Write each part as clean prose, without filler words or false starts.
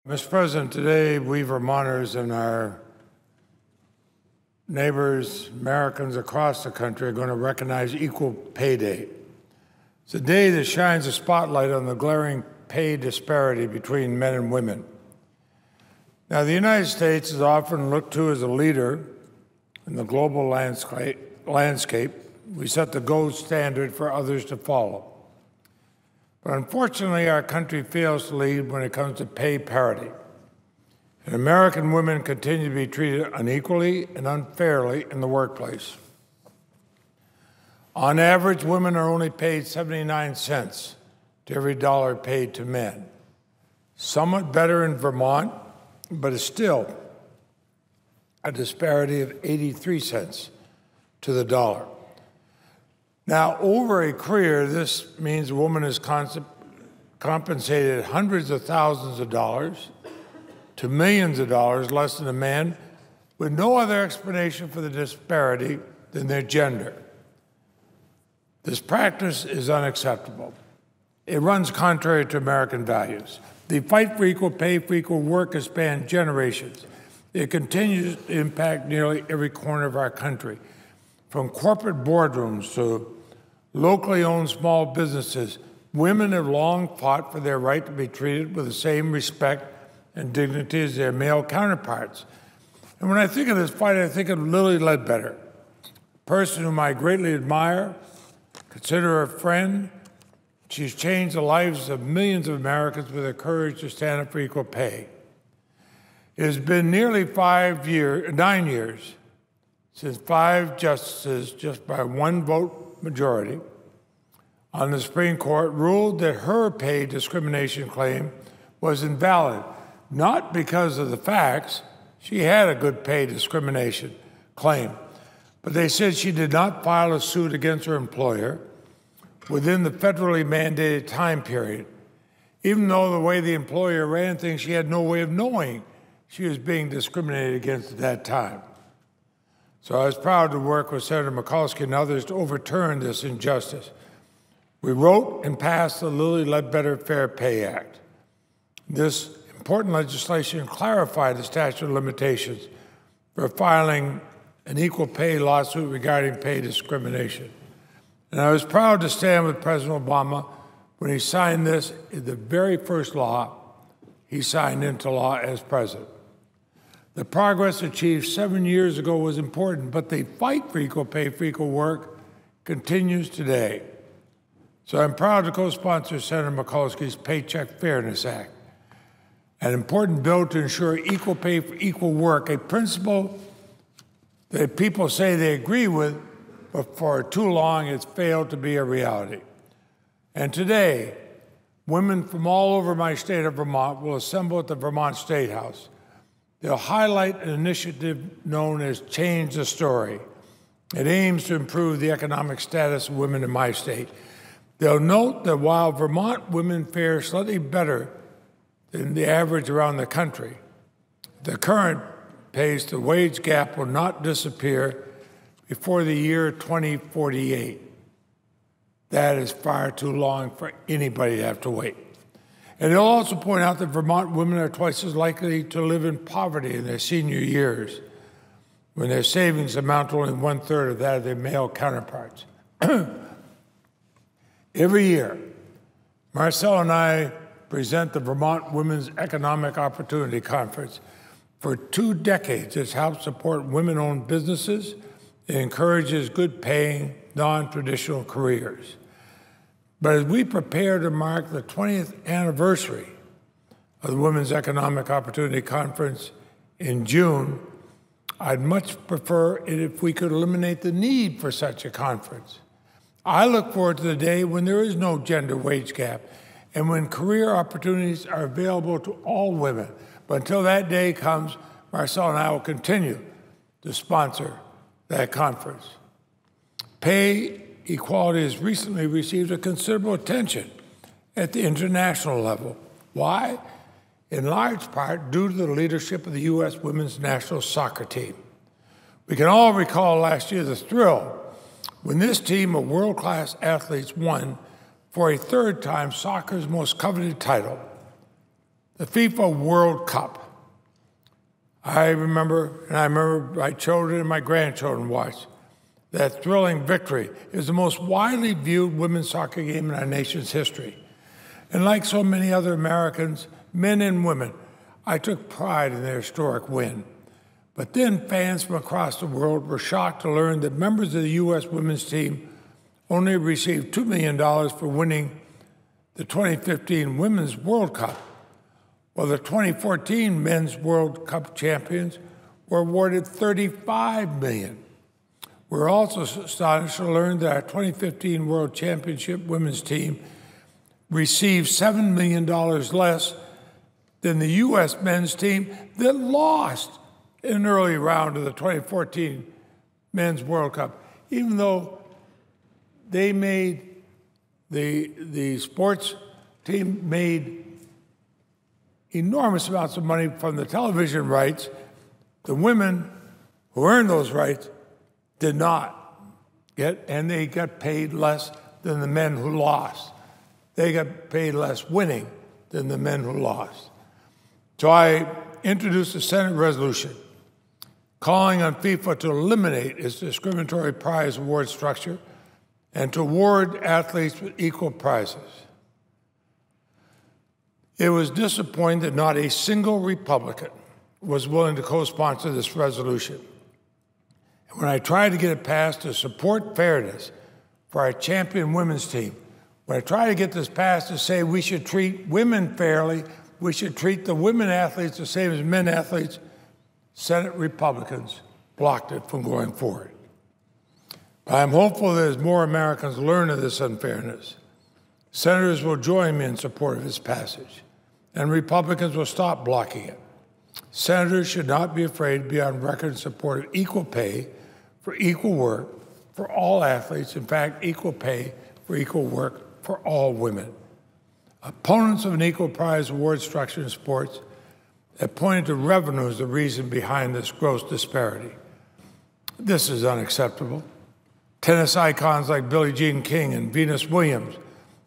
Mr. President, today we Vermonters and our neighbors, Americans across the country, are going to recognize Equal Pay Day. It's a day that shines a spotlight on the glaring pay disparity between men and women. Now, the United States is often looked to as a leader in the global landscape. We set the gold standard for others to follow. But unfortunately, our country fails to lead when it comes to pay parity. And American women continue to be treated unequally and unfairly in the workplace. On average, women are only paid 79 cents to every dollar paid to men. Somewhat better in Vermont, but it's still a disparity of 83 cents to the dollar. Now, over a career, this means a woman is compensated hundreds of thousands of dollars to millions of dollars less than a man, with no other explanation for the disparity than their gender. This practice is unacceptable. It runs contrary to American values. The fight for equal pay for equal work has spanned generations. It continues to impact nearly every corner of our country. From corporate boardrooms to locally owned small businesses, women have long fought for their right to be treated with the same respect and dignity as their male counterparts. And when I think of this fight, I think of Lilly Ledbetter, a person whom I greatly admire, consider her a friend. She's changed the lives of millions of Americans with her courage to stand up for equal pay. It has been nearly 9 years since 5 justices, just by one vote majority, on the Supreme Court ruled that her pay discrimination claim was invalid, not because of the facts. She had a good pay discrimination claim, but they said she did not file a suit against her employer within the federally mandated time period, even though the way the employer ran things, she had no way of knowing she was being discriminated against at that time. So I was proud to work with Senator Mikulski and others to overturn this injustice. We wrote and passed the Lilly Ledbetter Fair Pay Act. This important legislation clarified the statute of limitations for filing an equal pay lawsuit regarding pay discrimination. And I was proud to stand with President Obama when he signed this, the very first law he signed into law as president. The progress achieved 7 years ago was important, but the fight for equal pay for equal work continues today. So I'm proud to co-sponsor Senator Mikulski's Paycheck Fairness Act, an important bill to ensure equal pay for equal work, a principle that people say they agree with, but for too long it's failed to be a reality. And today, women from all over my state of Vermont will assemble at the Vermont State House. They'll highlight an initiative known as Change the Story. It aims to improve the economic status of women in my state. They'll note that while Vermont women fare slightly better than the average around the country, the current pace, the wage gap will not disappear before the year 2048. That is far too long for anybody to have to wait. And they'll also point out that Vermont women are twice as likely to live in poverty in their senior years, when their savings amount to only 1/3 of that of their male counterparts. Every year, Marcel and I present the Vermont Women's Economic Opportunity Conference. For 2 decades, it's helped support women-owned businesses. It encourages good-paying, non-traditional careers. But as we prepare to mark the 20th anniversary of the Women's Economic Opportunity Conference in June, I'd much prefer it if we could eliminate the need for such a conference. I look forward to the day when there is no gender wage gap and when career opportunities are available to all women. But until that day comes, Marcel and I will continue to sponsor that conference. Pay equality has recently received a considerable attention at the international level. Why? In large part due to the leadership of the U.S. women's national soccer team. We can all recall last year the thrill when this team of world-class athletes won for a 3rd time soccer's most coveted title, The FIFA World Cup. I remember my children and my grandchildren watched that thrilling victory. It was the most widely viewed women's soccer game in our nation's history. And like so many other Americans, men and women, I took pride in their historic win. But then fans from across the world were shocked to learn that members of the U.S. women's team only received $2 million for winning the 2015 Women's World Cup, while the 2014 Men's World Cup champions were awarded $35 million. We're also astonished to learn that our 2015 World Championship women's team received $7 million less than the U.S. men's team that lost in an early round of the 2014 Men's World Cup, even though they made the sports team made enormous amounts of money from the television rights. The women who earned those rights did not get, and they got paid less than the men who lost. They got paid less winning than the men who lost. So I introduced a Senate resolution calling on FIFA to eliminate its discriminatory prize award structure and to award athletes with equal prizes. It was disappointing that not a single Republican was willing to co-sponsor this resolution. And when I tried to get it passed to support fairness for our champion women's team, when I tried to get this passed to say we should treat women fairly, we should treat the women athletes the same as men athletes, Senate Republicans blocked it from going forward. But I'm hopeful that as more Americans learn of this unfairness, senators will join me in support of its passage, and Republicans will stop blocking it. Senators should not be afraid to be on record in support of equal pay for equal work for all athletes, in fact, equal pay for equal work for all women. Opponents of an equal prize award structure in sports have pointed to revenue as the reason behind this gross disparity. This is unacceptable. Tennis icons like Billie Jean King and Venus Williams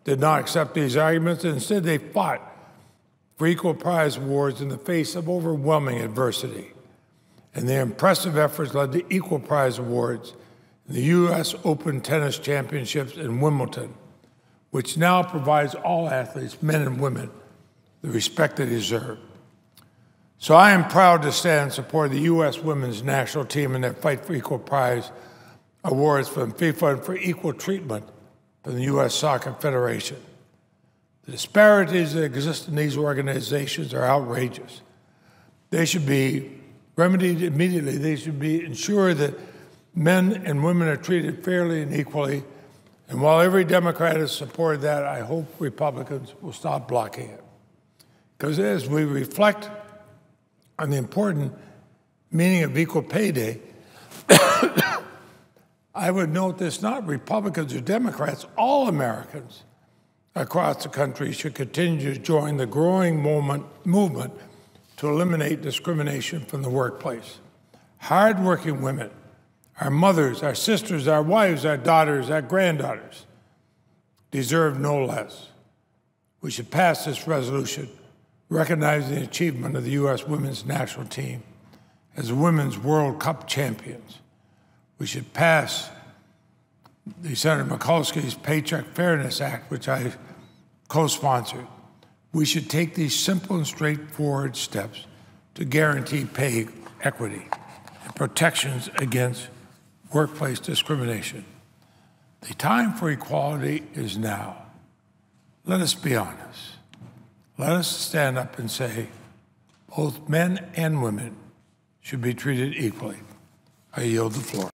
did not accept these arguments, and instead they fought for equal prize awards in the face of overwhelming adversity. And their impressive efforts led to equal prize awards in the U.S. Open Tennis Championships in Wimbledon, which now provides all athletes, men and women, the respect they deserve. So I am proud to stand in support of the U.S. women's national team in their fight for equal prize awards from FIFA and for equal treatment from the U.S. Soccer Federation. The disparities that exist in these organizations are outrageous. They should be remedied immediately. They should be ensured that men and women are treated fairly and equally. And while every Democrat has supported that, I hope Republicans will stop blocking it. Because as we reflect on the important meaning of Equal Pay Day, I would note that it's not Republicans or Democrats, all Americans across the country should continue to join the growing movement to eliminate discrimination from the workplace. Hardworking women, our mothers, our sisters, our wives, our daughters, our granddaughters deserve no less. We should pass this resolution recognizing the achievement of the U.S. women's national team as Women's World Cup champions. We should pass the Senator Mikulski's Paycheck Fairness Act, which I co-sponsored. We should take these simple and straightforward steps to guarantee pay equity and protections against workplace discrimination. The time for equality is now. Let us be honest. Let us stand up and say both men and women should be treated equally. I yield the floor.